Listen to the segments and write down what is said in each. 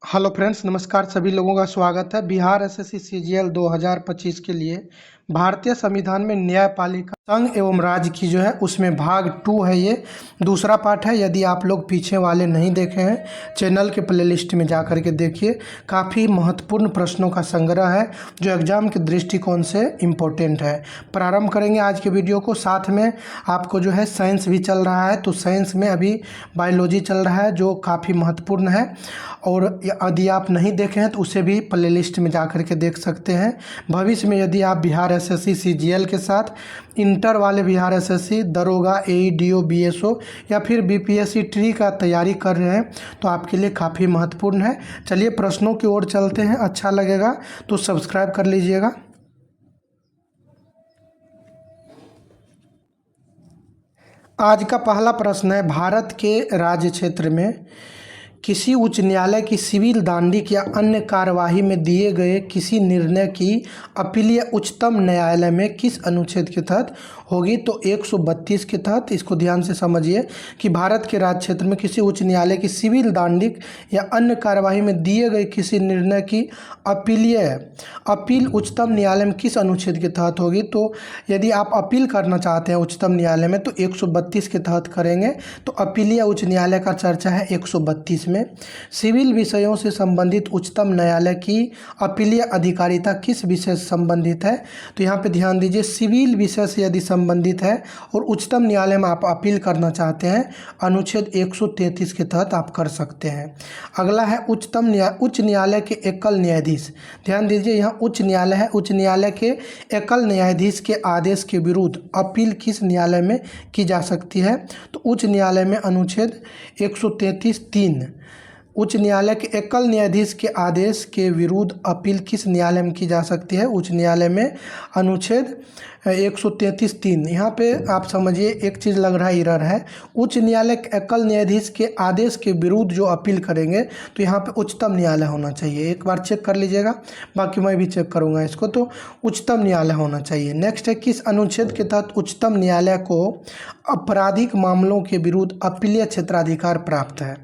Hello friends, नमस्कार। सभी लोगों का स्वागत है। बिहार एसएससी सीजीएल 2025 के लिए भारतीय संविधान में न्यायपालिका संघ एवं राज्य की जो है उसमें भाग 2 है। ये दूसरा पार्ट है। यदि आप लोग पीछे वाले नहीं देखे हैं, चैनल के प्लेलिस्ट में जा कर के देखिए। काफ़ी महत्वपूर्ण प्रश्नों का संग्रह है जो एग्जाम के दृष्टिकोण से इम्पोर्टेंट है। प्रारंभ करेंगे आज के वीडियो को। साथ में आपको जो है साइंस भी चल रहा है, तो साइंस में अभी बायोलॉजी चल रहा है जो काफ़ी महत्वपूर्ण है। और यदि आप नहीं देखे हैं तो उसे भी प्लेलिस्ट में जा कर के देख सकते हैं। भविष्य में यदि आप बिहार एसएससी सीजीएल के साथ इंटर वाले बिहार एसएससी, दरोगा, एईडीओ, बीएसओ या फिर बीपीएससी ट्री का तैयारी कर रहे हैं तो आपके लिए काफ़ी महत्वपूर्ण है। चलिए प्रश्नों की ओर चलते हैं। अच्छा लगेगा तो सब्सक्राइब कर लीजिएगा। आज का पहला प्रश्न है, भारत के राज्य क्षेत्र में किसी उच्च न्यायालय की सिविल दांडिक या अन्य कार्यवाही में दिए गए किसी निर्णय की अपील उच्चतम न्यायालय में किस अनुच्छेद के तहत होगी? तो 132 के तहत। इसको ध्यान से समझिए कि भारत के राज्य क्षेत्र में किसी उच्च न्यायालय की सिविल दांडिक या अन्य कार्यवाही में दिए गए किसी निर्णय की अपील उच्चतम न्यायालय में किस अनुच्छेद के तहत होगी? तो यदि आप अपील करना चाहते हैं उच्चतम न्यायालय में तो 132 के तहत करेंगे। तो अपीलीय उच्च न्यायालय का चर्चा है 132 में। सिविल विषयों से संबंधित उच्चतम न्यायालय की अपीलीय अधिकारिता किस विषय से संबंधित है? तो यहाँ पे ध्यान दीजिए, सिविल विषय से यदि संबंधित है और उच्चतम न्यायालय में आप अपील करना चाहते हैं, अनुच्छेद 133 के तहत आप कर सकते हैं। अगला है उच्च न्यायालय के एकल न्यायाधीश। ध्यान दीजिए, यहाँ उच्च न्यायालय है। उच्च न्यायालय के एकल न्यायाधीश के आदेश के विरुद्ध अपील किस न्यायालय में की जा सकती है? तो उच्च न्यायालय में अनुच्छेद 133(3). उच्च न्यायालय के एकल न्यायाधीश के आदेश के विरुद्ध अपील किस न्यायालय में की जा सकती है? उच्च न्यायालय में अनुच्छेद 133(3). यहाँ पे आप समझिए एक चीज़ लग रहा है, इरर है। उच्च न्यायालय के एकल न्यायाधीश के आदेश के विरुद्ध जो अपील करेंगे तो यहाँ पे उच्चतम न्यायालय होना चाहिए। एक बार चेक कर लीजिएगा, बाकी मैं भी चेक करूँगा इसको। तो उच्चतम न्यायालय होना चाहिए। नेक्स्ट है, किस अनुच्छेद के तहत उच्चतम न्यायालय को आपराधिक मामलों के विरुद्ध अपीलीय क्षेत्राधिकार प्राप्त है?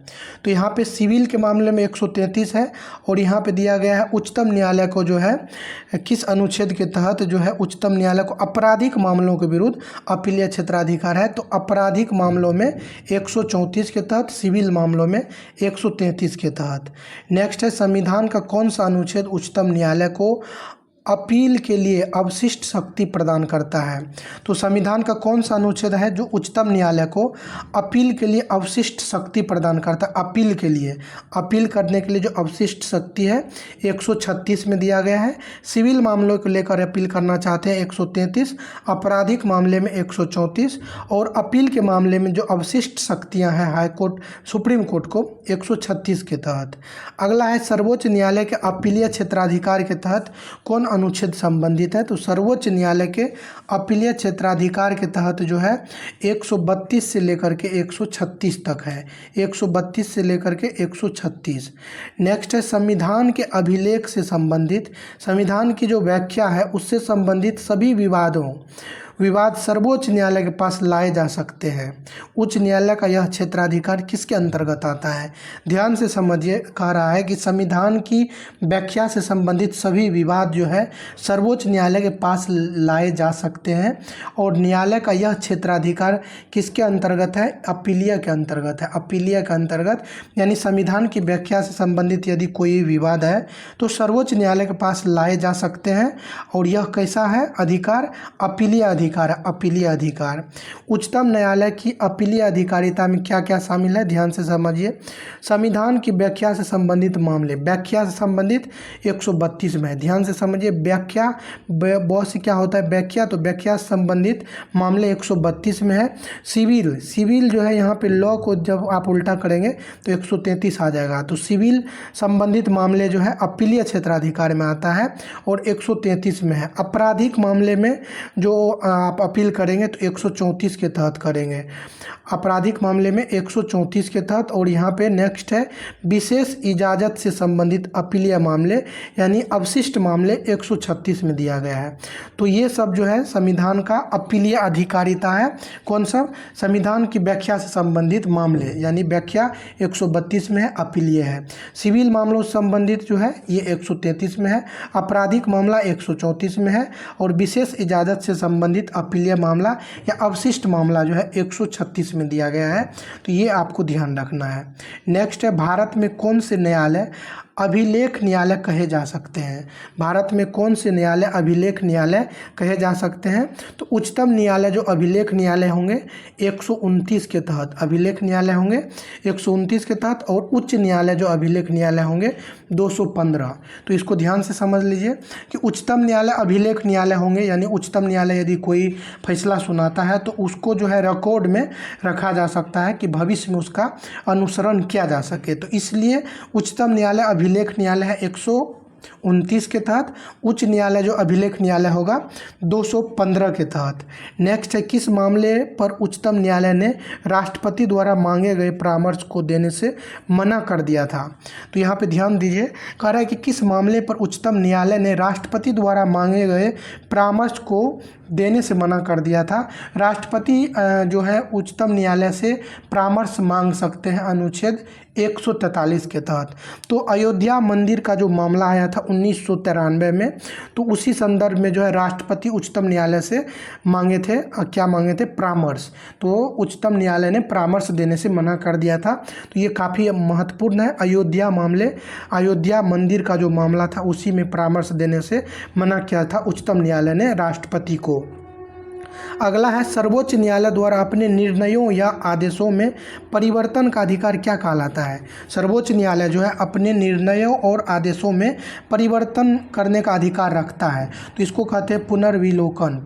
तो यहाँ पे सिविल के मामले में 133 है और यहाँ पे दिया गया है उच्चतम न्यायालय को जो है किस अनुच्छेद के तहत जो है उच्चतम न्यायालय को आपराधिक मामलों के विरुद्ध अपीलीय क्षेत्राधिकार है। तो आपराधिक मामलों में 134 के तहत, सिविल मामलों में 133 के तहत। नेक्स्ट है, संविधान का कौन सा अनुच्छेद उच्चतम न्यायालय को अपील के लिए अवशिष्ट शक्ति प्रदान करता है? तो संविधान का कौन सा अनुच्छेद है जो उच्चतम न्यायालय को अपील के लिए अवशिष्ट शक्ति प्रदान करता है? अपील के लिए, अपील करने के लिए जो अवशिष्ट शक्ति है 136 में दिया गया है। सिविल मामलों को लेकर अपील करना चाहते हैं 133, आपराधिक मामले में 134 और अपील के मामले में जो अवशिष्ट शक्तियाँ हैं हाई कोर्ट, सुप्रीम कोर्ट को 136 के तहत। अगला है, सर्वोच्च न्यायालय के अपीलीय क्षेत्राधिकार के तहत कौन अनुच्छेद संबंधित है? तो सर्वोच्च न्यायालय के अपीलीय क्षेत्राधिकार के तहत जो है 132 से लेकर के 136 तक है। 132 से लेकर के 136। नेक्स्ट है, संविधान के अभिलेख से संबंधित, संविधान की जो व्याख्या है उससे संबंधित सभी विवाद सर्वोच्च न्यायालय के पास लाए जा सकते हैं। उच्च न्यायालय का यह क्षेत्राधिकार किसके अंतर्गत आता है? ध्यान से समझिए, कह रहा है कि संविधान की व्याख्या से संबंधित सभी विवाद जो है सर्वोच्च न्यायालय के पास लाए जा सकते हैं। और न्यायालय का यह क्षेत्राधिकार किसके अंतर्गत है? अपीलीय के अंतर्गत है। अपीलीय के अंतर्गत, यानी संविधान की व्याख्या से संबंधित यदि कोई विवाद है तो सर्वोच्च न्यायालय के पास लाए जा सकते हैं। और यह कैसा है अधिकार? अपीलीय अधिकार है, अपीलीय अधिकार। उच्चतम न्यायालय की अपीलीय अधिकारिता में क्या क्या शामिल है? ध्यान से समझिए। संविधान की व्याख्या से संबंधित मामले, व्याख्या से संबंधित 132 में है। ध्यान से समझिए, व्याख्या बहुत से क्या होता है व्याख्या, तो व्याख्या से संबंधित मामले 132 में है। सिविल जो है यहाँ पे लॉ को जब आप उल्टा करेंगे तो 133 आ जाएगा। तो सिविल संबंधित मामले जो है अपीलीय क्षेत्राधिकार में आता है और 133 में है। आपराधिक मामले में जो आप अपील करेंगे तो 134 के तहत करेंगे। आपराधिक मामले में 134 के तहत, और यहाँ पे नेक्स्ट है विशेष इजाज़त से संबंधित अपीलीय मामले यानी अवशिष्ट मामले 136 में दिया गया है। तो ये सब जो है संविधान का अपीलीय अधिकारिता है। कौन सा? संविधान की व्याख्या से संबंधित मामले, यानी व्याख्या 132 में है, अपीलीय है। सिविल मामलों से संबंधित जो है ये 133 में है, आपराधिक मामला 134 में है, और विशेष इजाज़त से संबंधित अपीलीय मामला या अवशिष्ट मामला जो है 136 में दिया गया है। तो ये आपको ध्यान रखना है। नेक्स्ट है भारत में कौन से न्यायालय अभिलेख न्यायालय कहे जा सकते हैं? भारत में कौन से न्यायालय अभिलेख न्यायालय कहे जा सकते हैं? तो उच्चतम न्यायालय जो अभिलेख न्यायालय होंगे 129 के तहत, अभिलेख न्यायालय होंगे 129 के तहत, और उच्च न्यायालय जो अभिलेख न्यायालय होंगे 215। तो इसको ध्यान से समझ लीजिए कि उच्चतम न्यायालय अभिलेख न्यायालय होंगे, यानी उच्चतम न्यायालय यदि कोई फैसला सुनाता है तो उसको जो है रिकॉर्ड में रखा जा सकता है कि भविष्य में उसका अनुसरण किया जा सके। तो इसलिए उच्चतम न्यायालय अभिलेख न्यायालय है 129 के तहत, उच्च न्यायालय जो अभिलेख न्यायालय होगा 215 के तहत। नेक्स्ट है किस मामले पर उच्चतम न्यायालय ने राष्ट्रपति द्वारा मांगे गए परामर्श को देने से मना कर दिया था? तो यहाँ पे ध्यान दीजिए, कह रहा है कि किस मामले पर उच्चतम न्यायालय ने राष्ट्रपति द्वारा मांगे गए परामर्श को देने से मना कर दिया था। राष्ट्रपति जो है उच्चतम न्यायालय से परामर्श मांग सकते हैं अनुच्छेद 143 के तहत। तो अयोध्या मंदिर का जो मामला आया था 1993 में, तो उसी संदर्भ में जो है राष्ट्रपति उच्चतम न्यायालय से मांगे थे, क्या मांगे थे? परामर्श। तो उच्चतम न्यायालय ने परामर्श देने से मना कर दिया था। तो ये काफ़ी महत्वपूर्ण है। अयोध्या मामले, अयोध्या मंदिर का जो मामला था उसी में परामर्श देने से मना किया था उच्चतम न्यायालय ने राष्ट्रपति को। अगला है सर्वोच्च न्यायालय द्वारा अपने निर्णयों या आदेशों में परिवर्तन का अधिकार क्या कहलाता है? सर्वोच्च न्यायालय जो है अपने निर्णयों और आदेशों में परिवर्तन करने का अधिकार रखता है। तो इसको कहते हैं पुनर्विलोकन।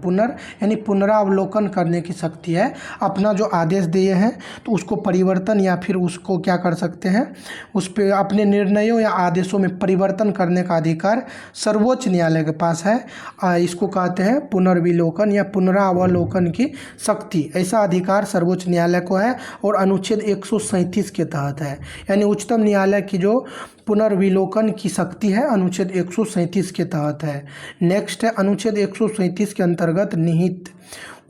यानी पुनरावलोकन करने की शक्ति है। अपना जो आदेश दिए हैं तो उसको परिवर्तन या फिर उसको क्या कर सकते हैं, उस पर अपने निर्णयों या आदेशों में परिवर्तन करने का अधिकार सर्वोच्च न्यायालय के पास है। इसको कहते हैं पुनर्विलोकन या पुनरावलोकन की शक्ति। ऐसा अधिकार सर्वोच्च न्यायालय को है और अनुच्छेद 137 के तहत है। यानी उच्चतम न्यायालय की जो पुनर्विलोकन की शक्ति है अनुच्छेद 137 के तहत है। नेक्स्ट है अनुच्छेद 137 के अंतर्गत निहित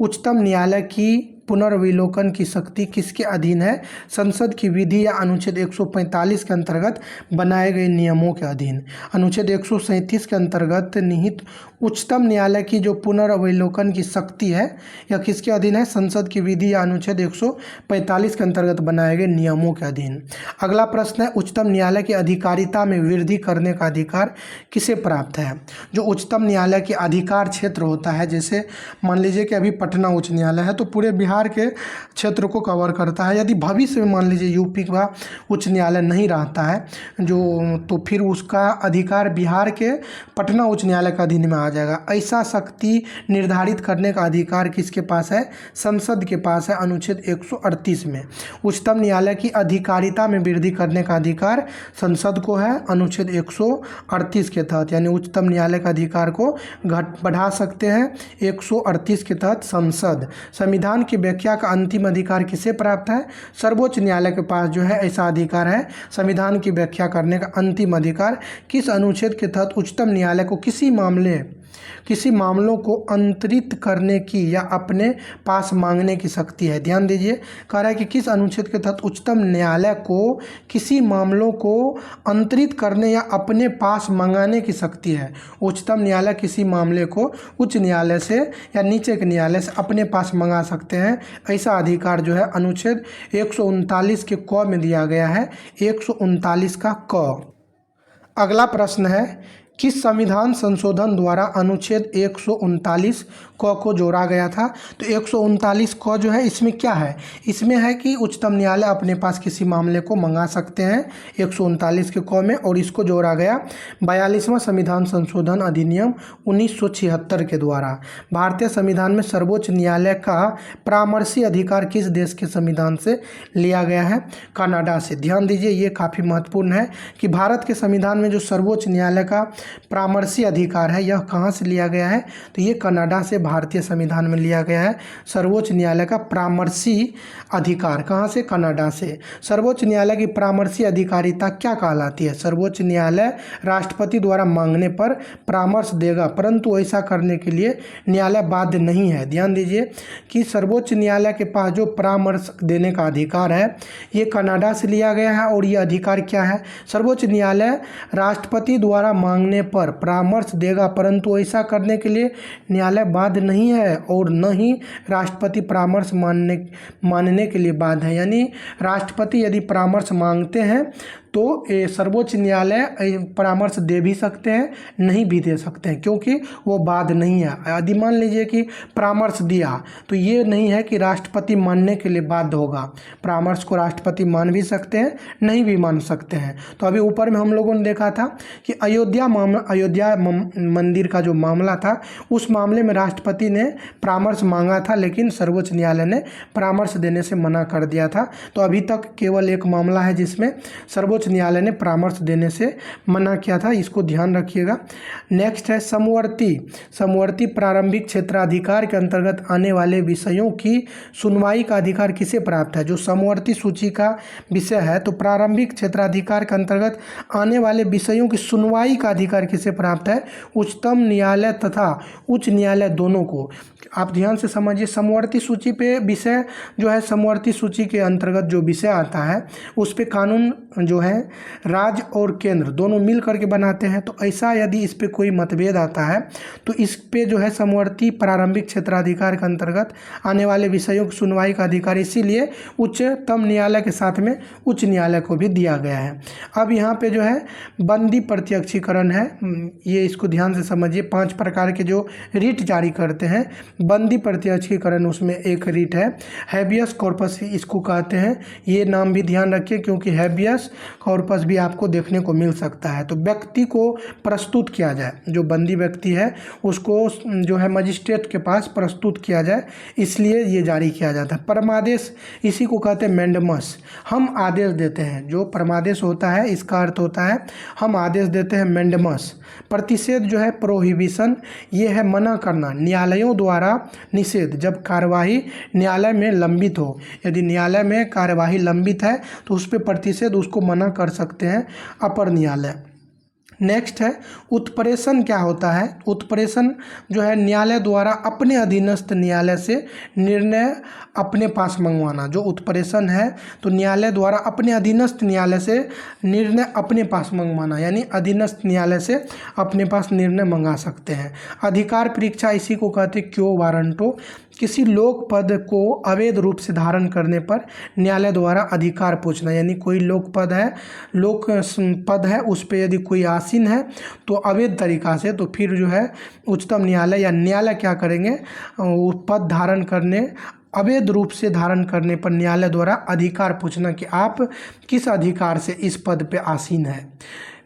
उच्चतम न्यायालय की पुनर्विलोकन की शक्ति किसके अधीन है? संसद की विधि या अनुच्छेद 145 के अंतर्गत बनाए गए नियमों के अधीन। अनुच्छेद 137 के अंतर्गत निहित उच्चतम न्यायालय की जो पुनर्विलोकन की शक्ति है यह किसके अधीन है? संसद की विधि या अनुच्छेद 145 के अंतर्गत बनाए गए नियमों के अधीन। अगला प्रश्न है उच्चतम न्यायालय की अधिकारिता में वृद्धि करने का अधिकार किसे प्राप्त है? जो उच्चतम न्यायालय के अधिकार क्षेत्र होता है, जैसे मान लीजिए कि अभी पटना उच्च न्यायालय है तो पूरे बिहार के क्षेत्र को कवर करता है। यदि भविष्य में मान लीजिए यूपी का उच्च न्यायालय नहीं रहता है तो फिर उसका अधिकार बिहार के पटना उच्च न्यायालय का अधीन में आ जाएगा। ऐसा शक्ति निर्धारित करने का अधिकार किसके पास है? संसद के पास है अनुच्छेद 138 में। उच्चतम न्यायालय की अधिकारिता में वृद्धि करने का अधिकार संसद को है अनुच्छेद 138 के तहत। यानी उच्चतम न्यायालय का अधिकार को बढ़ा सकते हैं 138 के तहत संसद। संविधान की व्याख्या का अंतिम अधिकार किसे प्राप्त है? सर्वोच्च न्यायालय के पास जो है ऐसा अधिकार है। संविधान की व्याख्या करने का अंतिम अधिकार किस अनुच्छेद के तहत उच्चतम न्यायालय को किसी मामलों को अंतरित करने की या अपने पास मांगने की शक्ति है? ध्यान दीजिए, कह रहा है कि किस अनुच्छेद के तहत उच्चतम न्यायालय को किसी मामलों को अंतरित करने या अपने पास मंगाने की शक्ति है। उच्चतम न्यायालय किसी मामले को उच्च न्यायालय से या नीचे के न्यायालय से अपने पास मंगा सकते हैं। ऐसा अधिकार जो है अनुच्छेद 139 के क में दिया गया है, 139 का क। अगला प्रश्न है किस संविधान संशोधन द्वारा अनुच्छेद 139 क को जोड़ा गया था? तो 139 क जो है इसमें क्या है? इसमें है कि उच्चतम न्यायालय अपने पास किसी मामले को मंगा सकते हैं 139 के क में, और इसको जोड़ा गया 42वां संविधान संशोधन अधिनियम 1976 के द्वारा। भारतीय संविधान में सर्वोच्च न्यायालय का परामर्शी अधिकार किस देश के संविधान से लिया गया है? कनाडा से। ध्यान दीजिए, ये काफ़ी महत्वपूर्ण है कि भारत के संविधान में जो सर्वोच्च न्यायालय का परामर्शी अधिकार है यह कहाँ से लिया गया है, तो ये कनाडा से भारतीय संविधान में लिया गया है। सर्वोच्च न्यायालय का परामर्शी अधिकार कहाँ से, कनाडा से। सर्वोच्च न्यायालय की परामर्शी अधिकारिता क्या कहलाती है, सर्वोच्च न्यायालय राष्ट्रपति द्वारा मांगने पर परामर्श देगा, परंतु ऐसा करने के लिए न्यायालय बाध्य नहीं है। ध्यान दीजिए कि सर्वोच्च न्यायालय के पास जो परामर्श देने का अधिकार है ये कनाडा से लिया गया है। और ये अधिकार क्या है, सर्वोच्च न्यायालय राष्ट्रपति द्वारा मांगने पर परामर्श देगा, परंतु ऐसा करने के लिए न्यायालय बाध्य नहीं है और न ही राष्ट्रपति परामर्श मानने के लिए बाध्य है। यानी राष्ट्रपति यदि परामर्श मांगते हैं तो सर्वोच्च न्यायालय परामर्श दे भी सकते हैं, नहीं भी दे सकते हैं, क्योंकि वो बाध्य नहीं है। यदि मान लीजिए कि परामर्श दिया तो ये नहीं है कि राष्ट्रपति मानने के लिए बाध्य होगा। परामर्श को राष्ट्रपति मान भी सकते हैं, नहीं भी मान सकते हैं। तो अभी ऊपर में हम लोगों ने देखा था कि अयोध्या मंदिर का जो मामला था उस मामले में राष्ट्रपति ने परामर्श मांगा था, लेकिन सर्वोच्च न्यायालय ने परामर्श देने से मना कर दिया था। तो अभी तक केवल एक मामला है जिसमें सर्वोच्च न्यायालय ने परामर्श देने से मना किया था, इसको ध्यान रखिएगा। नेक्स्ट है समवर्ती प्रारंभिक क्षेत्राधिकार के अंतर्गत आने वाले विषयों की सुनवाई का अधिकार किसे प्राप्त है। जो समवर्ती सूची का विषय है तो प्रारंभिक क्षेत्राधिकार के अंतर्गत आने वाले विषयों की सुनवाई का अधिकार किसे प्राप्त है, उच्चतम न्यायालय तथा उच्च न्यायालय दोनों को। आप ध्यान से समझिए, समवर्ती सूची पे विषय जो है, समवर्ती सूची के अंतर्गत जो विषय आता है उस पे कानून जो है राज्य और केंद्र दोनों मिल करके बनाते हैं। तो ऐसा यदि इस पे कोई मतभेद आता है तो इस पे जो है समवर्ती प्रारंभिक क्षेत्राधिकार के अंतर्गत आने वाले विषयों की सुनवाई का अधिकार इसीलिए उच्चतम न्यायालय के साथ में उच्च न्यायालय को भी दिया गया है। अब यहाँ पे जो है बंदी प्रत्यक्षीकरण है, ये इसको ध्यान से समझिए। 5 प्रकार के जो रीट जारी करते हैं, बंदी प्रत्यक्षीकरण उसमें एक रीट है। हैबियस कॉर्पस इसको कहते हैं, ये नाम भी ध्यान रखिए क्योंकि हैबियस कॉर्पस भी आपको देखने को मिल सकता है। तो व्यक्ति को प्रस्तुत किया जाए, जो बंदी व्यक्ति है उसको जो है मजिस्ट्रेट के पास प्रस्तुत किया जाए, इसलिए ये जारी किया जाता है। परमादेश इसी को कहते हैं मैंडमस, हम आदेश देते हैं। जो परमादेश होता है इसका अर्थ होता है हम आदेश देते हैं, मैंडमस। प्रतिषेध जो है प्रोहिबिशन, ये है मना करना, न्यायालयों द्वारा निषेध, जब कार्यवाही न्यायालय में लंबित हो। यदि न्यायालय में कार्यवाही लंबित है तो उस पर प्रतिषेध, उसको मना कर सकते हैं अपर न्यायालय। नेक्स्ट है उत्प्रेषण। क्या होता है, उत्प्रेषण जो है न्यायालय द्वारा अपने अधीनस्थ न्यायालय से निर्णय अपने पास मंगवाना। जो उत्प्रेषण है तो न्यायालय द्वारा अपने अधीनस्थ न्यायालय से निर्णय अपने पास मंगवाना, यानी अधीनस्थ न्यायालय से अपने पास निर्णय मंगा सकते हैं। अधिकार परीक्षा इसी को कहते हैं क्यो वारंटो, किसी लोक पद को अवैध रूप से धारण करने पर न्यायालय द्वारा अधिकार पूछना। यानी कोई लोक पद है उस पर यदि कोई आसीन है तो अवैध तरीका से, तो फिर जो है उच्चतम न्यायालय या न्यायालय क्या करेंगे, वो पद धारण करने, अवैध रूप से धारण करने पर न्यायालय द्वारा अधिकार पूछना कि आप किस अधिकार से इस पद पे आसीन है।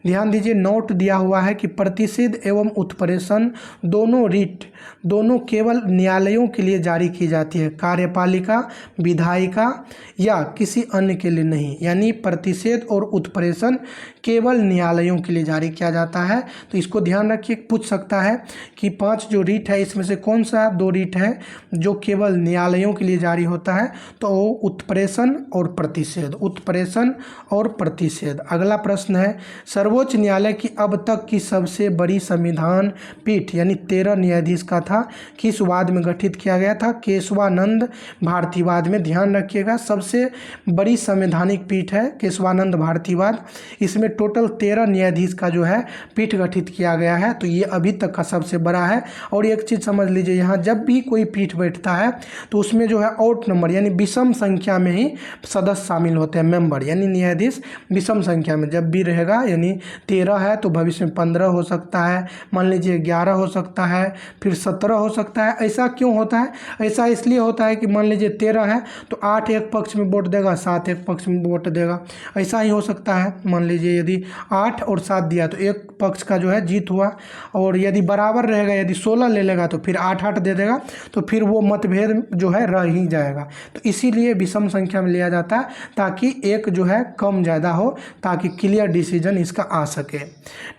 ध्यान दीजिए, नोट दिया हुआ है कि प्रतिषेध एवं उत्प्रेषण दोनों रीट दोनों केवल न्यायालयों के लिए जारी की जाती है, कार्यपालिका, विधायिका या किसी अन्य के लिए नहीं। यानी प्रतिषेध और उत्प्रेषण केवल न्यायालयों के लिए जारी किया जाता है। तो इसको ध्यान रखिए, पूछ सकता है कि 5 जो रीट है इसमें से कौन सा 2 रीट है जो केवल न्यायालयों के लिए जारी होता है, तो उत्प्रेषण और प्रतिषेध, उत्प्रेषण और प्रतिषेध। अगला प्रश्न है सर्वोच्च न्यायालय की अब तक की सबसे बड़ी संविधान पीठ यानी 13 न्यायाधीश का था, किस वाद में गठित किया गया था, केशवानंद भारतीवाद में। ध्यान रखिएगा, सबसे बड़ी संवैधानिक पीठ है केशवानंद भारतीवाद। इसमें टोटल 13 न्यायाधीश का जो है पीठ गठित किया गया है, तो ये अभी तक का सबसे बड़ा है। और एक चीज़ समझ लीजिए, यहाँ जब भी कोई पीठ बैठता है तो उसमें जो है ऑड नंबर यानी विषम संख्या में ही सदस्य शामिल होते हैं, मेंबर यानी न्यायाधीश विषम संख्या में जब भी रहेगा। यानी 13 है तो भविष्य में 15 हो सकता है, मान लीजिए 11 हो सकता है, फिर 17 हो सकता है। ऐसा क्यों होता है, ऐसा इसलिए होता है कि मान लीजिए 13 है तो 8 एक पक्ष में वोट देगा, 7 एक पक्ष में वोट देगा, ऐसा ही हो सकता है। मान लीजिए यदि 8 और 7 दिया तो एक पक्ष का जो है जीत हुआ, और यदि बराबर रहेगा, यदि 16 ले लेगा तो फिर 8-8 दे देगा, तो फिर वो मतभेद जो है रह ही जाएगा। तो इसीलिए विषम संख्या में लिया जाता है ताकि एक जो है कम ज़्यादा हो, ताकि क्लियर डिसीजन इसका आ सके।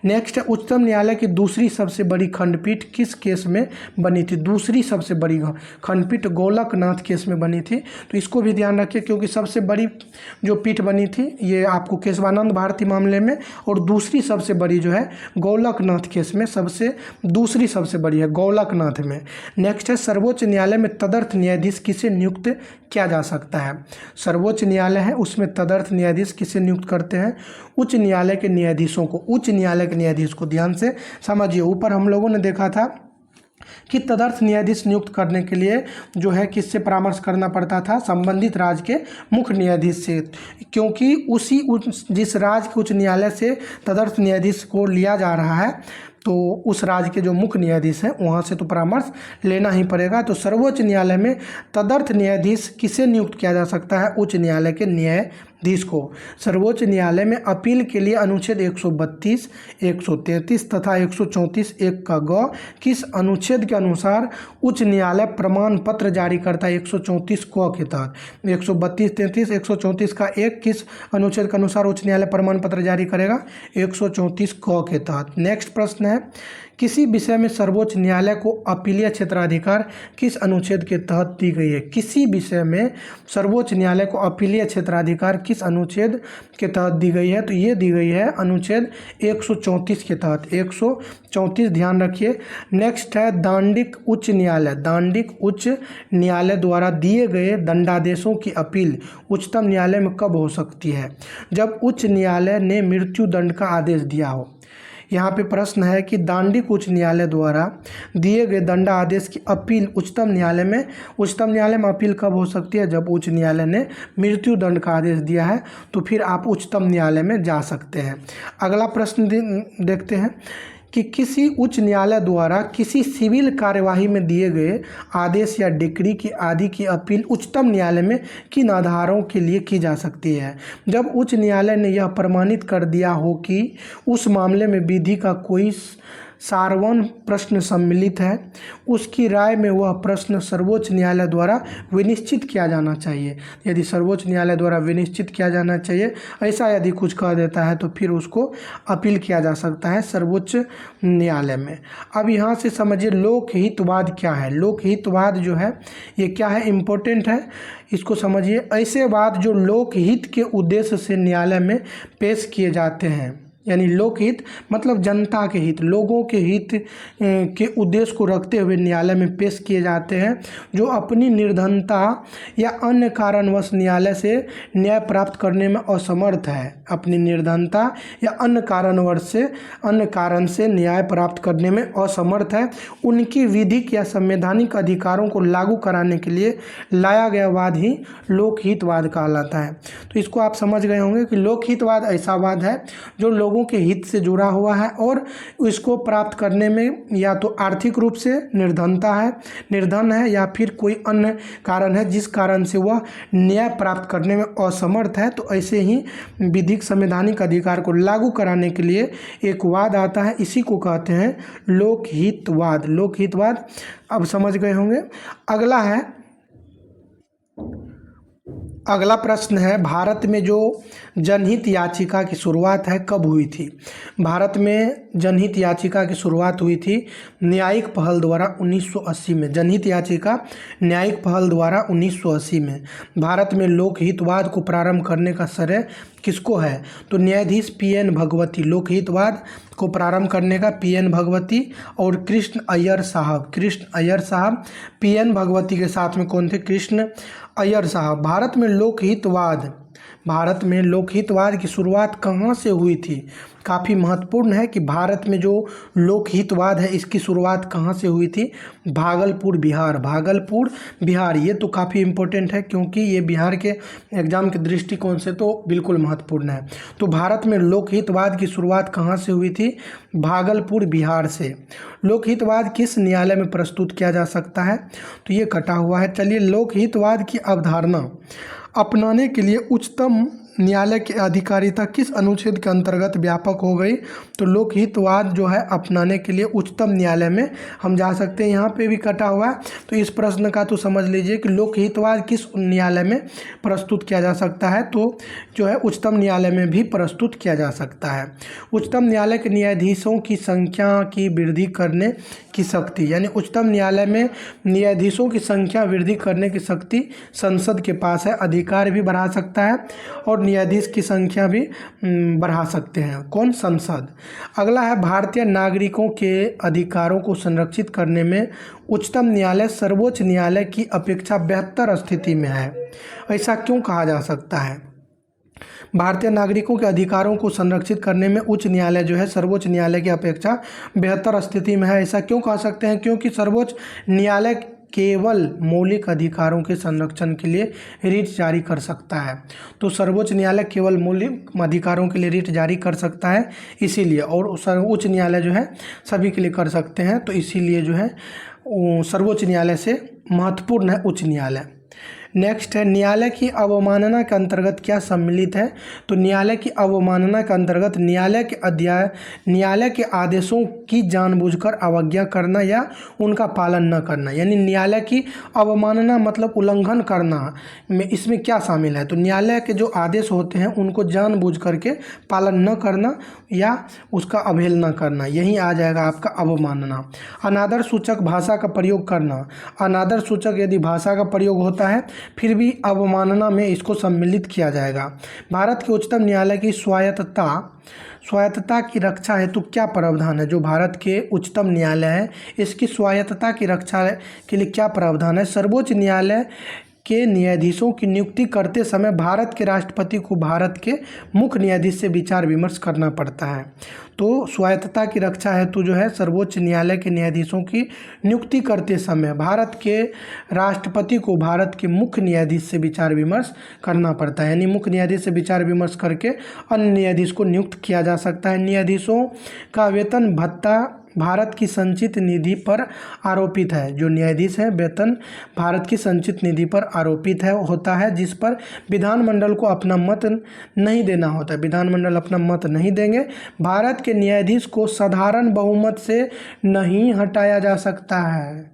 नेक्स्ट है, उच्चतम न्यायालय की दूसरी सबसे बड़ी खंडपीठ किस केस में बनी थी? दूसरी सबसे बड़ी खंडपीठ गोलकनाथ केस में बनी थी। तो इसको भी ध्यान रखिए, क्योंकि सबसे बड़ी जो पीठ बनी थी ये आपको केशवानंद भारती मामले में, और दूसरी सबसे बड़ी जो है गोलकनाथ केस में दूसरी सबसे बड़ी है गोलकनाथ में। नेक्स्ट है, सर्वोच्च न्यायालय में तदर्थ न्यायाधीश किसे नियुक्त किया जा सकता है? सर्वोच्च न्यायालय है उसमें तदर्थ न्यायाधीश किसे नियुक्त करते हैं? उच्च न्यायालय के न्यायाधीशों को। उच्च न्यायालय के न्यायाधीश को ध्यान से समझिए। ऊपर हम लोगों ने देखा था कि तदर्थ न्यायाधीश नियुक्त करने के लिए जो है किससे परामर्श करना पड़ता था? संबंधित राज्य के मुख्य न्यायाधीश से, क्योंकि जिस राज्य के उच्च न्यायालय से तदर्थ न्यायाधीश को लिया जा रहा है तो उस राज्य के जो मुख्य न्यायाधीश हैं वहाँ से तो परामर्श लेना ही पड़ेगा। तो सर्वोच्च न्यायालय में तदर्थ न्यायाधीश किसे नियुक्त किया जा सकता है? उच्च न्यायालय के न्यायाधीश को। सर्वोच्च न्यायालय में अपील के लिए अनुच्छेद 132, 133 तथा 134 एक का ग किस अनुच्छेद के अनुसार उच्च न्यायालय प्रमाण पत्र जारी करता है? 134 क के तहत। 132, 33, 134 का एक किस अनुच्छेद के अनुसार उच्च न्यायालय प्रमाण पत्र जारी करेगा? 134 क के तहत। नेक्स्ट प्रश्न है, किसी विषय में सर्वोच्च न्यायालय को अपीलीय क्षेत्राधिकार किस अनुच्छेद के तहत दी गई है? किसी विषय में सर्वोच्च न्यायालय को अपीलीय क्षेत्राधिकार किस अनुच्छेद के तहत दी गई है? तो ये दी गई है अनुच्छेद 134 के तहत। 134 ध्यान रखिए। नेक्स्ट है, दांडिक उच्च न्यायालय। दांडिक उच्च न्यायालय द्वारा दिए गए दंडादेशों की अपील उच्चतम न्यायालय में कब हो सकती है? जब उच्च न्यायालय ने मृत्यु दंड का आदेश दिया हो। यहाँ पे प्रश्न है कि दांडिक उच्च न्यायालय द्वारा दिए गए दंडादेश की अपील उच्चतम न्यायालय में अपील कब हो सकती है? जब उच्च न्यायालय ने मृत्यु दंड का आदेश दिया है तो फिर आप उच्चतम न्यायालय में जा सकते हैं। अगला प्रश्न देखते हैं कि किसी उच्च न्यायालय द्वारा किसी सिविल कार्यवाही में दिए गए आदेश या डिक्री की आदि की अपील उच्चतम न्यायालय में किन आधारों के लिए की जा सकती है? जब उच्च न्यायालय ने यह प्रमाणित कर दिया हो कि उस मामले में विधि का कोई सारवन प्रश्न सम्मिलित है, उसकी राय में वह प्रश्न सर्वोच्च न्यायालय द्वारा विनिश्चित किया जाना चाहिए। यदि सर्वोच्च न्यायालय द्वारा विनिश्चित किया जाना चाहिए, ऐसा यदि कुछ कह देता है तो फिर उसको अपील किया जा सकता है सर्वोच्च न्यायालय में। अब यहाँ से समझिए लोकहितवाद क्या है। लोकहितवाद जो है ये क्या है, इम्पोर्टेंट है, इसको समझिए। ऐसे वाद जो लोकहित के उद्देश्य से न्यायालय में पेश किए जाते हैं, यानी लोकहित मतलब जनता के हित, लोगों के हित के उद्देश्य को रखते हुए न्यायालय में पेश किए जाते हैं, जो अपनी निर्धनता या अन्य कारणवश न्यायालय से न्याय प्राप्त करने में असमर्थ है। अपनी निर्धनता या अन्य कारण से न्याय प्राप्त करने में असमर्थ है, उनकी विधिक या संवैधानिक अधिकारों को लागू कराने के लिए लाया गया वाद ही लोकहितवाद कहलाता है। तो इसको आप समझ गए होंगे कि लोकहितवाद ऐसा वाद है जो लोगों के हित से जुड़ा हुआ है और इसको प्राप्त करने में या तो आर्थिक रूप से निर्धन है या फिर कोई अन्य कारण है जिस कारण से वह न्याय प्राप्त करने में असमर्थ है। तो ऐसे ही विधिक संवैधानिक अधिकार को लागू कराने के लिए एक वाद आता है, इसी को कहते हैं लोकहितवाद। लोकहितवाद अब समझ गए होंगे। अगला प्रश्न है, भारत में जो जनहित याचिका की शुरुआत है कब हुई थी? भारत में जनहित याचिका की शुरुआत हुई थी न्यायिक पहल द्वारा 1980 में। जनहित याचिका न्यायिक पहल द्वारा 1980 में। भारत में लोकहितवाद को प्रारंभ करने का श्रेय किसको है? तो न्यायाधीश PN भगवती। लोकहितवाद को प्रारंभ करने का PN भगवती और कृष्ण अय्यर साहब। PN भगवती के साथ में कौन थे? कृष्ण अय्यर साहब। भारत में लोकहितवाद की शुरुआत कहाँ से हुई थी? काफ़ी महत्वपूर्ण है कि भारत में जो लोकहितवाद है इसकी शुरुआत कहाँ से हुई थी? भागलपुर बिहार। ये तो काफ़ी इम्पोर्टेंट है क्योंकि ये बिहार के एग्जाम के दृष्टिकोण से तो बिल्कुल महत्वपूर्ण है। तो भारत में लोकहितवाद की शुरुआत कहाँ से हुई थी? भागलपुर बिहार से। लोकहितवाद किस न्यायालय में प्रस्तुत किया जा सकता है? तो ये कटा हुआ है। चलिए, लोकहितवाद की अवधारणा अपनाने के लिए उच्चतम न्यायालय की अधिकारिता किस अनुच्छेद के अंतर्गत व्यापक हो गई? तो लोकहितवाद जो है अपनाने के लिए उच्चतम न्यायालय में हम जा सकते हैं। यहाँ पे भी कटा हुआ है, तो इस प्रश्न का तो समझ लीजिए कि लोकहितवाद किस न्यायालय में प्रस्तुत किया जा सकता है, तो जो है उच्चतम न्यायालय में भी प्रस्तुत किया जा सकता है। उच्चतम न्यायालय के न्यायाधीशों की संख्या की वृद्धि करने की शक्ति, यानी उच्चतम न्यायालय में न्यायाधीशों की संख्या वृद्धि करने की शक्ति संसद के पास है। अधिकार भी बढ़ा सकता है और न्यायाधीश की संख्या भी बढ़ा सकते हैं। कौन? संसद। अगला है भारतीय नागरिकों के अधिकारों को संरक्षित करने में उच्चतम न्यायालय सर्वोच्च न्यायालय की अपेक्षा बेहतर स्थिति में है। ऐसा क्यों कहा जा सकता है? भारतीय नागरिकों के अधिकारों को संरक्षित करने में उच्च न्यायालय जो है सर्वोच्च न्यायालय की अपेक्षा बेहतर स्थिति में है। ऐसा क्यों कह सकते हैं? क्योंकि सर्वोच्च न्यायालय केवल मौलिक अधिकारों के संरक्षण के लिए रिट जारी कर सकता है। तो सर्वोच्च न्यायालय केवल मौलिक अधिकारों के लिए रिट जारी कर सकता है, इसीलिए। और उच्च न्यायालय जो है सभी के लिए कर सकते हैं, तो इसीलिए जो है सर्वोच्च न्यायालय से महत्वपूर्ण है उच्च न्यायालय। नेक्स्ट है न्यायालय की अवमानना के अंतर्गत क्या सम्मिलित है? तो न्यायालय की अवमानना के अंतर्गत न्यायालय के आदेशों की जानबूझकर अवज्ञा करना या उनका पालन न करना, यानी न्यायालय की अवमानना मतलब उल्लंघन करना में इसमें क्या शामिल है? तो न्यायालय के जो आदेश होते हैं उनको जानबूझ करके पालन न करना या उसका अवहेलना करना, यही आ जाएगा आपका अवमानना। अनादर सूचक भाषा का प्रयोग करना, अनादर सूचक यदि भाषा का प्रयोग होता है फिर भी अवमानना में इसको सम्मिलित किया जाएगा। भारत के उच्चतम न्यायालय की स्वायत्तता की रक्षा हेतु क्या प्रावधान है? जो भारत के उच्चतम न्यायालय है इसकी स्वायत्तता की रक्षा के लिए क्या प्रावधान है? सर्वोच्च न्यायालय के न्यायाधीशों की नियुक्ति करते समय भारत के राष्ट्रपति को भारत के मुख्य न्यायाधीश से विचार विमर्श करना पड़ता है। तो स्वायत्तता की रक्षा हेतु जो है सर्वोच्च न्यायालय के न्यायाधीशों की नियुक्ति करते समय भारत के राष्ट्रपति को भारत के मुख्य न्यायाधीश से विचार विमर्श करना पड़ता है, यानी मुख्य न्यायाधीश से विचार विमर्श करके अन्य न्यायाधीश को नियुक्त किया जा सकता है। न्यायाधीशों का वेतन भत्ता भारत की संचित निधि पर आरोपित है। जो न्यायाधीश है वेतन भारत की संचित निधि पर आरोपित होता है, जिस पर विधानमंडल को अपना मत नहीं देना होता है। विधानमंडल अपना मत नहीं देंगे। भारत के न्यायाधीश को साधारण बहुमत से नहीं हटाया जा सकता है।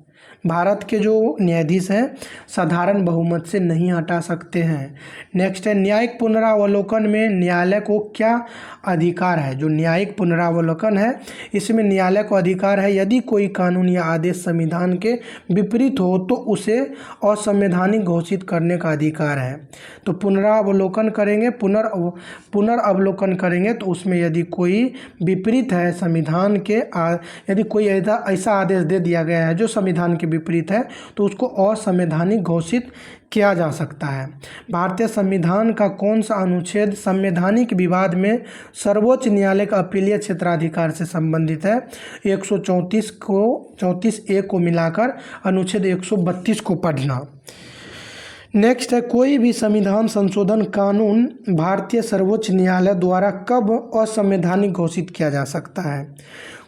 भारत के जो न्यायाधीश हैं साधारण बहुमत से नहीं हटा सकते हैं। नेक्स्ट है न्यायिक पुनरावलोकन में न्यायालय को क्या अधिकार है? जो न्यायिक पुनरावलोकन है इसमें न्यायालय को अधिकार है यदि कोई कानून या आदेश संविधान के विपरीत हो तो उसे असंवैधानिक घोषित करने का अधिकार है। तो पुनरावलोकन करेंगे, पुनर्अवलोकन करेंगे तो उसमें यदि कोई विपरीत है संविधान के, यदि कोई ऐसा आदेश दे दिया गया है जो संविधान के विपरीत है तो उसको असंवैधानिक घोषित किया जा सकता है। भारतीय संविधान का कौन सा अनुच्छेद संवैधानिक विवाद में सर्वोच्च न्यायालय का अपीलीय क्षेत्राधिकार से संबंधित है? 134 को मिलाकर अनुच्छेद 132 को पढ़ना। नेक्स्ट है कोई भी संविधान संशोधन कानून भारतीय सर्वोच्च न्यायालय द्वारा कब असंवैधानिक घोषित किया जा सकता है?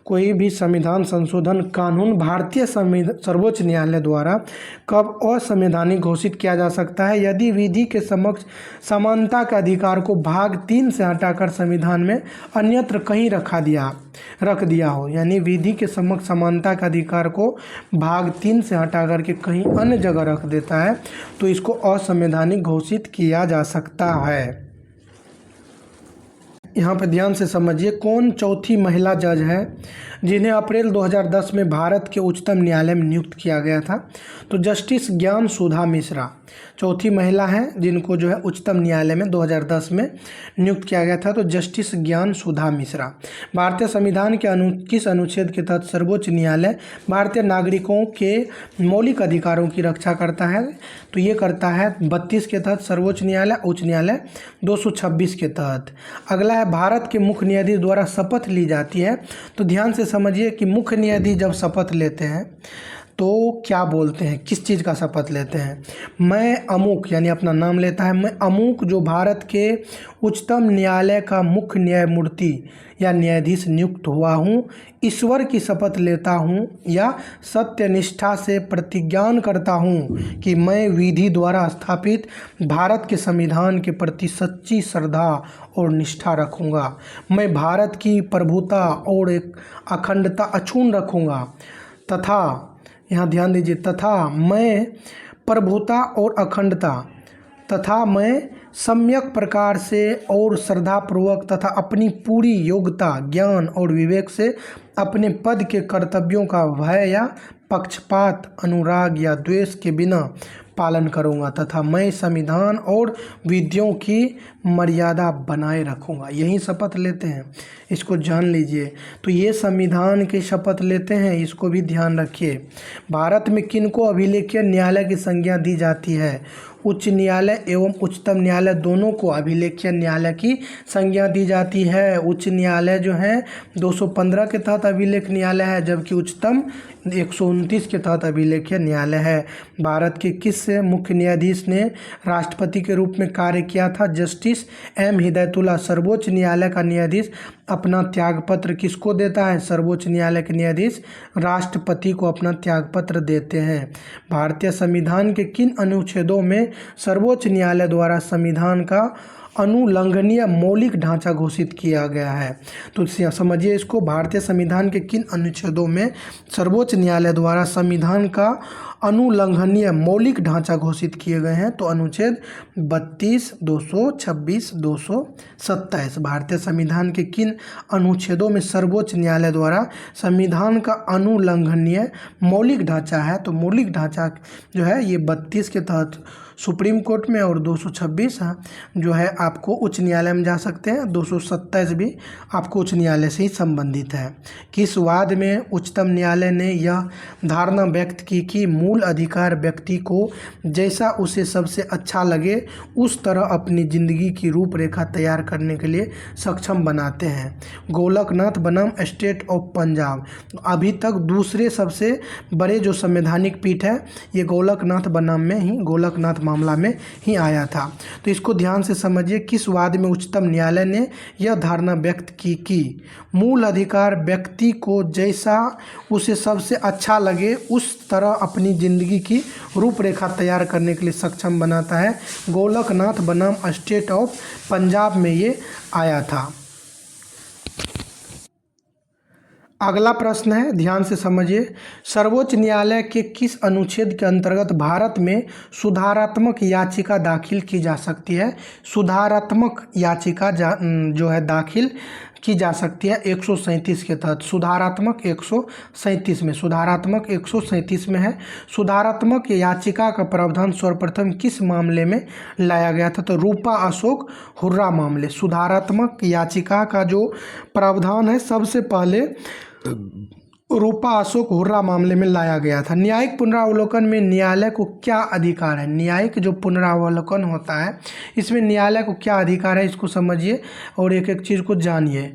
कोई भी संविधान संशोधन कानून भारतीय सर्वोच्च न्यायालय द्वारा कब असंवैधानिक घोषित किया जा सकता है? यदि विधि के समक्ष समानता के अधिकार को भाग 3 से हटाकर संविधान में अन्यत्र कहीं रख दिया हो, यानी विधि के समक्ष समानता के अधिकार को भाग 3 से हटाकर के कहीं अन्य जगह रख देता है तो इसको असंवैधानिक घोषित किया जा सकता है। यहाँ पर ध्यान से समझिए कौन चौथी महिला जज है जिन्हें अप्रैल 2010 में भारत के उच्चतम न्यायालय में नियुक्त किया गया था? तो जस्टिस ज्ञान सुधा मिश्रा चौथी महिला हैं जिनको जो है उच्चतम न्यायालय में 2010 में नियुक्त किया गया था। तो जस्टिस ज्ञान सुधा मिश्रा। भारतीय संविधान के किस अनुच्छेद के तहत सर्वोच्च न्यायालय भारतीय नागरिकों के मौलिक अधिकारों की रक्षा करता है? तो ये करता है 32 के तहत सर्वोच्च न्यायालय, उच्च न्यायालय 226 के तहत। अगला है भारत के मुख्य न्यायाधीश द्वारा शपथ ली जाती है। तो ध्यान से समझिए कि मुख्य न्यायाधीश जब शपथ लेते हैं तो क्या बोलते हैं, किस चीज़ का शपथ लेते हैं? मैं अमुक यानी अपना नाम लेता है, मैं अमुक जो भारत के उच्चतम न्यायालय का मुख्य न्यायमूर्ति या न्यायाधीश नियुक्त हुआ हूँ, ईश्वर की शपथ लेता हूँ या सत्यनिष्ठा से प्रतिज्ञान करता हूँ कि मैं विधि द्वारा स्थापित भारत के संविधान के प्रति सच्ची श्रद्धा और निष्ठा रखूँगा। मैं भारत की प्रभुता और एक अखंडता अक्षुण्ण रखूँगा तथा, यहाँ ध्यान दीजिए, तथा मैं प्रभुता और अखंडता तथा मैं सम्यक प्रकार से और श्रद्धापूर्वक तथा अपनी पूरी योग्यता, ज्ञान और विवेक से अपने पद के कर्तव्यों का भय या पक्षपात, अनुराग या द्वेष के बिना पालन करूँगा तथा मैं संविधान और विधियों की मर्यादा बनाए रखूँगा। यही शपथ लेते हैं, इसको जान लीजिए। तो ये संविधान की शपथ लेते हैं, इसको भी ध्यान रखिए। भारत में किनको अभिलेखीय न्यायालय की संज्ञा दी जाती है? उच्च न्यायालय एवं उच्चतम न्यायालय दोनों को अभिलेखीय न्यायालय की संज्ञा दी जाती है। उच्च न्यायालय जो है 215 के तहत अभिलेख न्यायालय है, जबकि उच्चतम 129 के तहत अभिलेखीय न्यायालय है। भारत के किस मुख्य न्यायाधीश ने राष्ट्रपति के रूप में कार्य किया था? Justice M Hidayatullah. सर्वोच्च न्यायालय का न्यायाधीश अपना त्यागपत्र किसको देता है? सर्वोच्च न्यायालय के न्यायाधीश राष्ट्रपति को अपना त्यागपत्र देते हैं। भारतीय संविधान के किन अनुच्छेदों में सर्वोच्च न्यायालय द्वारा संविधान का अनुलंघनीय मौलिक ढांचा घोषित किया गया है? तो समझिए इसको, भारतीय संविधान के किन अनुच्छेदों में सर्वोच्च न्यायालय द्वारा संविधान का अनुलंघनीय मौलिक ढांचा घोषित किए गए हैं? तो अनुच्छेद 32, 226, 227। भारतीय संविधान के किन अनुच्छेदों में सर्वोच्च न्यायालय द्वारा संविधान का अनुलंघनीय मौलिक ढांचा है? तो मौलिक ढांचा जो है ये 32 के तहत सुप्रीम कोर्ट में और 226 जो है आपको उच्च न्यायालय में जा सकते हैं। 227 भी आपको उच्च न्यायालय से ही संबंधित है। किस वाद में उच्चतम न्यायालय ने यह धारणा व्यक्त की कि मूल अधिकार व्यक्ति को जैसा उसे सबसे अच्छा लगे उस तरह अपनी ज़िंदगी की रूपरेखा तैयार करने के लिए सक्षम बनाते हैं? गोलकनाथ बनाम स्टेट ऑफ पंजाब। अभी तक दूसरे सबसे बड़े जो संवैधानिक पीठ है ये गोलकनाथ बनाम में ही, गोलकनाथ मामला में ही आया था। तो इसको ध्यान से समझिए, किस वाद में उच्चतम न्यायालय ने यह धारणा व्यक्त की कि मूल अधिकार व्यक्ति को जैसा उसे सबसे अच्छा लगे उस तरह अपनी ज़िंदगी की रूपरेखा तैयार करने के लिए सक्षम बनाता है? गोलकनाथ बनाम स्टेट ऑफ पंजाब में ये आया था। अगला प्रश्न है, ध्यान से समझिए, सर्वोच्च न्यायालय के किस अनुच्छेद के अंतर्गत भारत में सुधारात्मक याचिका दाखिल की जा सकती है? सुधारात्मक याचिका जो है दाखिल की जा सकती है 137 के तहत। सुधारात्मक 137 में, सुधारात्मक 137 में है। सुधारात्मक याचिका का प्रावधान सर्वप्रथम किस मामले में लाया गया था? तो रूपा अशोक हुर्रा मामले। सुधारात्मक याचिका का जो प्रावधान है सबसे पहले रूपा अशोक हुर्रा मामले में लाया गया था। न्यायिक पुनरावलोकन में न्यायालय को क्या अधिकार है? न्यायिक जो पुनरावलोकन होता है इसमें न्यायालय को क्या अधिकार है, इसको समझिए और एक एक चीज़ को जानिए।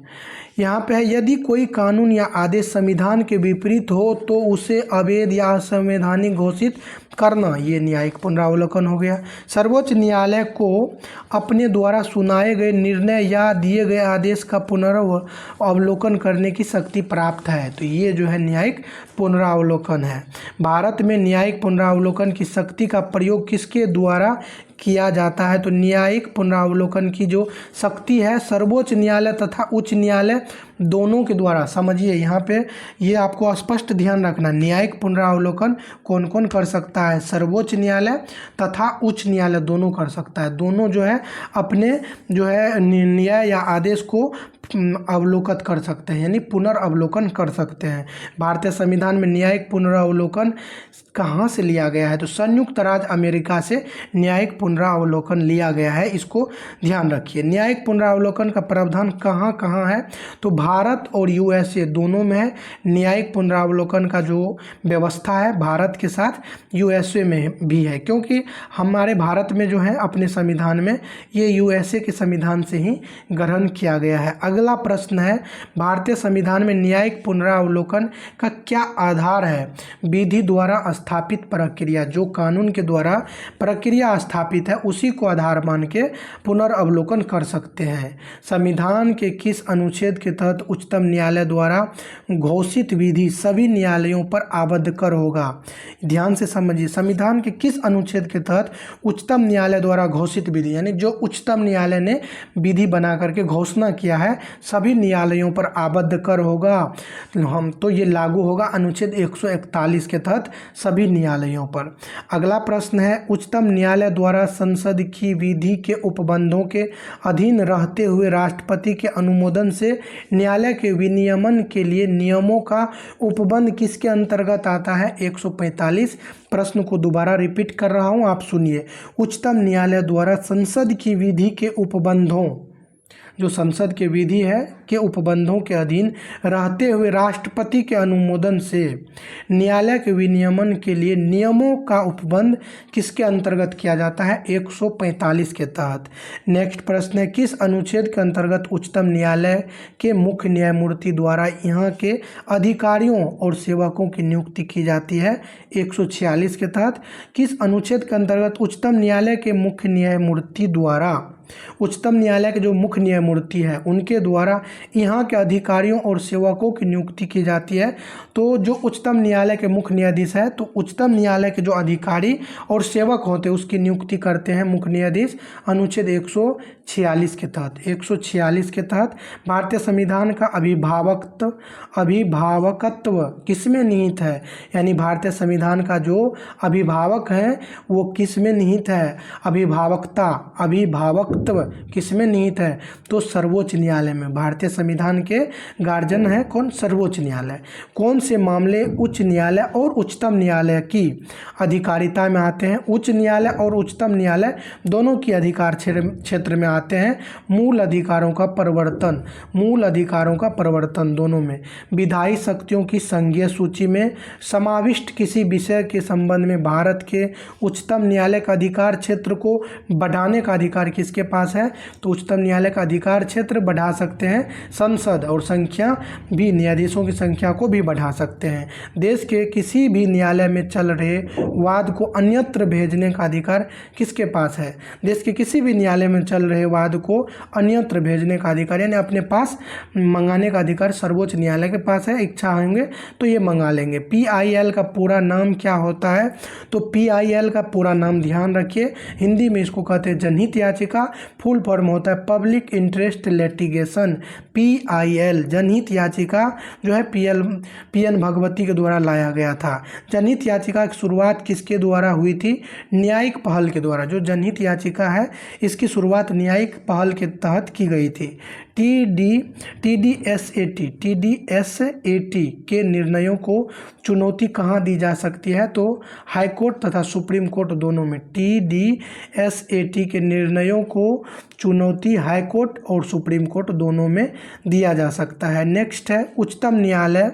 यहाँ पे है, यदि कोई कानून या आदेश संविधान के विपरीत हो तो उसे अवैध या असंवैधानिक घोषित करना, ये न्यायिक पुनरावलोकन हो गया। सर्वोच्च न्यायालय को अपने द्वारा सुनाए गए निर्णय या दिए गए आदेश का पुनरावलोकन करने की शक्ति प्राप्त है। तो ये जो है न्यायिक पुनरावलोकन है। भारत में न्यायिक पुनरावलोकन की शक्ति का प्रयोग किसके द्वारा किया जाता है? तो न्यायिक पुनरावलोकन की जो शक्ति है सर्वोच्च न्यायालय तथा उच्च न्यायालय दोनों के द्वारा। समझिए यहाँ पे ये आपको स्पष्ट ध्यान रखना, न्यायिक पुनरावलोकन कौन कौन कर सकता है? सर्वोच्च न्यायालय तथा उच्च न्यायालय दोनों कर सकता है। दोनों जो है अपने जो है न्याय या आदेश को अवलोकन कर सकते हैं, यानी पुनर्अवलोकन कर सकते हैं। भारतीय संविधान में न्यायिक पुनरावलोकन कहाँ से लिया गया है? तो संयुक्त राज्य अमेरिका से न्यायिक पुनरावलोकन लिया गया है, इसको ध्यान रखिए। न्यायिक पुनरावलोकन का प्रावधान कहाँ कहाँ है? तो भारत और यूएसए दोनों में है। न्यायिक पुनरावलोकन का जो व्यवस्था है भारत के साथ यूएसए में भी है, क्योंकि हमारे भारत में जो है अपने संविधान में ये यूएसए के संविधान से ही ग्रहण किया गया है। अगला प्रश्न है, भारतीय संविधान में न्यायिक पुनरावलोकन का क्या आधार है? विधि द्वारा स्थापित प्रक्रिया, जो कानून के द्वारा प्रक्रिया स्थापित है उसी को आधार मान के पुनर्वलोकन कर सकते हैं। संविधान के किस अनुच्छेद के तहत उच्चतम न्यायालय द्वारा घोषित विधि सभी न्यायालयों पर आबद्ध कर होगा? ध्यान से समझिए, संविधान के किस अनुच्छेद के तहत उच्चतम न्यायालय द्वारा घोषित विधि, यानी जो उच्चतम न्यायालय ने विधि बना करके घोषणा किया है सभी न्यायालयों पर आबद्ध कर होगा। तो ये लागू होगा अनुच्छेद 141 के तहत सभी न्यायालयों पर। अगला प्रश्न है, उच्चतम न्यायालय द्वारा संसद की विधि के उपबंधों के अधीन रहते हुए राष्ट्रपति के अनुमोदन से न्यायालय के विनियमन के लिए नियमों का उपबंध किसके अंतर्गत आता है? 145। प्रश्न को दोबारा रिपीट कर रहा हूं, आप सुनिए। उच्चतम न्यायालय द्वारा संसद की विधि के उपबंधों, जो संसद के विधि है के उपबंधों के अधीन रहते हुए राष्ट्रपति के अनुमोदन से न्यायालय के विनियमन के लिए नियमों का उपबंध किसके अंतर्गत किया जाता है? 145 के तहत। नेक्स्ट प्रश्न है, किस अनुच्छेद के अंतर्गत उच्चतम न्यायालय के मुख्य न्यायमूर्ति द्वारा यहाँ के अधिकारियों और सेवकों की नियुक्ति की जाती है? 146 के तहत। किस अनुच्छेद के अंतर्गत उच्चतम न्यायालय के मुख्य न्यायमूर्ति द्वारा, उच्चतम न्यायालय के जो मुख्य न्यायमूर्ति है उनके द्वारा यहाँ के अधिकारियों और सेवकों की नियुक्ति की जाती है? तो जो उच्चतम न्यायालय के मुख्य न्यायाधीश है, तो उच्चतम न्यायालय के जो अधिकारी और सेवक होते हैं उसकी नियुक्ति करते हैं मुख्य न्यायाधीश, अनुच्छेद 146 के तहत। 146 के तहत भारतीय संविधान का अभिभावकत्व किसमें निहित है? यानी भारतीय संविधान का जो अभिभावक है वो किसमें निहित है? अभिभावकत्व किसमें निहित है? तो सर्वोच्च न्यायालय में। भारतीय संविधान के गार्जियन है कौन? सर्वोच्च न्यायालय। कौन से मामले उच्च न्यायालय और उच्चतम न्यायालय की अधिकारिता में आते हैं? उच्च न्यायालय और उच्चतम न्यायालय दोनों की अधिकार क्षेत्र में आते हैं। मूल अधिकारों का परिवर्तन, मूल अधिकारों का परिवर्तन दोनों में। विधायी शक्तियों की संघीय सूची में समाविष्ट किसी विषय के संबंध में भारत के उच्चतम न्यायालय का अधिकार क्षेत्र को बढ़ाने का अधिकार किसके पास है? तो उच्चतम न्यायालय का अधिकार क्षेत्र बढ़ा सकते हैं संसद, और संख्या भी, न्यायाधीशों की संख्या को भी बढ़ा सकते हैं। देश के किसी भी न्यायालय में चल रहे वाद को अन्यत्र भेजने का अधिकार किसके पास है? देश के किसी भी न्यायालय में चल रहे वाद को अन्यत्र भेजने का अधिकार, यानी अपने पास मंगाने का अधिकार सर्वोच्च न्यायालय के पास है। इच्छा होंगे तो ये मंगा लेंगे। PIL का पूरा नाम क्या होता है? तो PIL का पूरा नाम ध्यान रखिए, हिंदी में इसको कहते हैं जनहित याचिका। फुल फॉर्म होता है पब्लिक इंटरेस्ट लिटिगेशन। PIL जनहित याचिका जो है PN भगवती के द्वारा लाया गया था। जनहित याचिका की शुरुआत किसके द्वारा हुई थी? न्यायिक पहल के द्वारा। जो जनहित याचिका है इसकी शुरुआत न्यायिक पहल के तहत की गई थी। TDSAT के निर्णयों को चुनौती कहाँ दी जा सकती है? तो हाईकोर्ट तथा सुप्रीम कोर्ट दोनों में। TDSAT के निर्णयों को चुनौती हाईकोर्ट और सुप्रीम कोर्ट दोनों में दिया जा सकता है। नेक्स्ट है, उच्चतम न्यायालय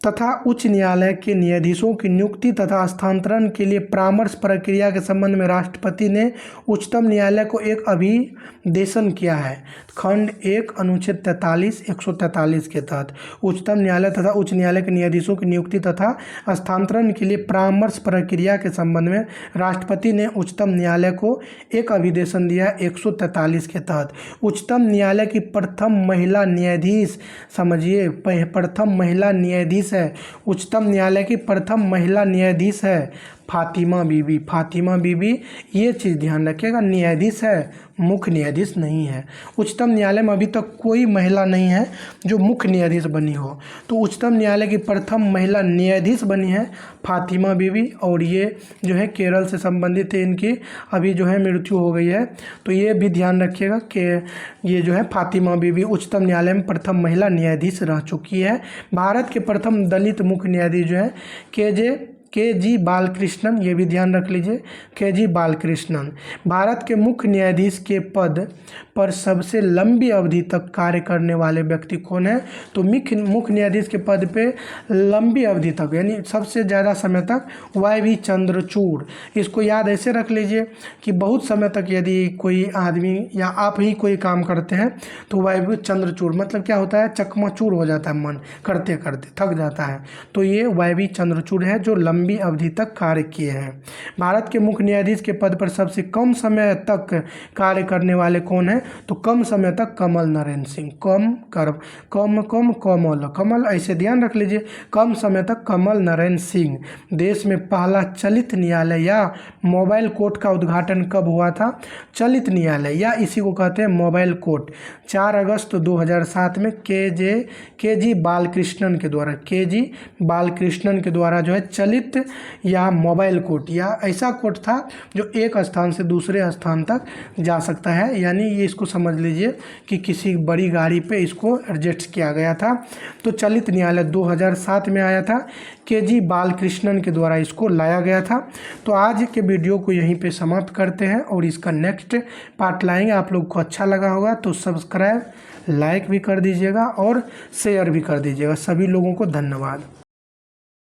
तथा उच्च न्यायालय के न्यायाधीशों की नियुक्ति तथा स्थानांतरण के लिए परामर्श प्रक्रिया के संबंध में राष्ट्रपति ने उच्चतम न्यायालय को एक अभिदेशन किया है। खंड 1 अनुच्छेद 143 के तहत उच्चतम न्यायालय तथा उच्च न्यायालय के न्यायाधीशों की नियुक्ति तथा स्थानांतरण के लिए परामर्श प्रक्रिया के संबंध में राष्ट्रपति ने उच्चतम न्यायालय को एक अभिदेशन दिया 143 के तहत। उच्चतम न्यायालय की प्रथम महिला न्यायाधीश, समझिए, प्रथम महिला न्यायाधीश है, उच्चतम न्यायालय की प्रथम महिला न्यायाधीश है फातिमा बीबी। फातिमा बीबी, ये चीज़ ध्यान रखिएगा, न्यायाधीश है, मुख्य न्यायाधीश नहीं है। उच्चतम न्यायालय में अभी तक कोई महिला नहीं है जो मुख्य न्यायाधीश बनी हो। तो उच्चतम न्यायालय की प्रथम महिला न्यायाधीश बनी है फातिमा बीबी, और ये जो है केरल से संबंधित है, इनकी अभी जो है मृत्यु हो गई है। तो ये भी ध्यान रखिएगा कि ये जो है फातिमा बीबी उच्चतम न्यायालय में प्रथम महिला न्यायाधीश रह चुकी है। भारत के प्रथम दलित मुख्य न्यायाधीश जो है के जी बालकृष्णन, ये भी ध्यान रख लीजिए, के जी बालकृष्णन। भारत के मुख्य न्यायाधीश के पद पर सबसे लंबी अवधि तक कार्य करने वाले व्यक्ति कौन है? तो मुख्य न्यायाधीश के पद पे लंबी अवधि तक यानी सबसे ज़्यादा समय तक वाई.वी. चंद्रचूड़। इसको याद ऐसे रख लीजिए कि बहुत समय तक यदि कोई आदमी या आप ही कोई काम करते हैं तो वाई.वी. चंद्रचूड़ मतलब क्या होता है? चकमाचूर हो जाता है, मन करते करते थक जाता है। तो ये वाई.वी. चंद्रचूड़ है जो लंबी अवधि तक कार्य किए हैं। भारत के मुख्य न्यायाधीश के पद पर सबसे कम समय तक कार्य करने वाले कौन है? तो कम समय तक कमल नारायण सिंह। कमल ऐसे ध्यान रख लीजिए, कम समय तक कमल नारायण सिंह। देश में पहला चलित न्यायालय या मोबाइल कोर्ट का उद्घाटन कब हुआ था? चलित न्यायालय या इसी को कहते हैं मोबाइल कोर्ट 4 अगस्त 2007 में के.जी. बालकृष्णन के द्वारा जो है चलित या मोबाइल कोर्ट या ऐसा कोर्ट था जो एक स्थान से दूसरे स्थान तक जा सकता है। यानी ये इसको समझ लीजिए कि किसी बड़ी गाड़ी पे इसको एडजस्ट किया गया था। तो चलित न्यायालय 2007 में आया था, के.जी. बालकृष्णन के द्वारा इसको लाया गया था। तो आज के वीडियो को यहीं पे समाप्त करते हैं और इसका नेक्स्ट पार्ट लाएंगे। आप लोग को अच्छा लगा होगा तो सब्सक्राइब लाइक भी कर दीजिएगा और शेयर भी कर दीजिएगा। सभी लोगों को धन्यवाद।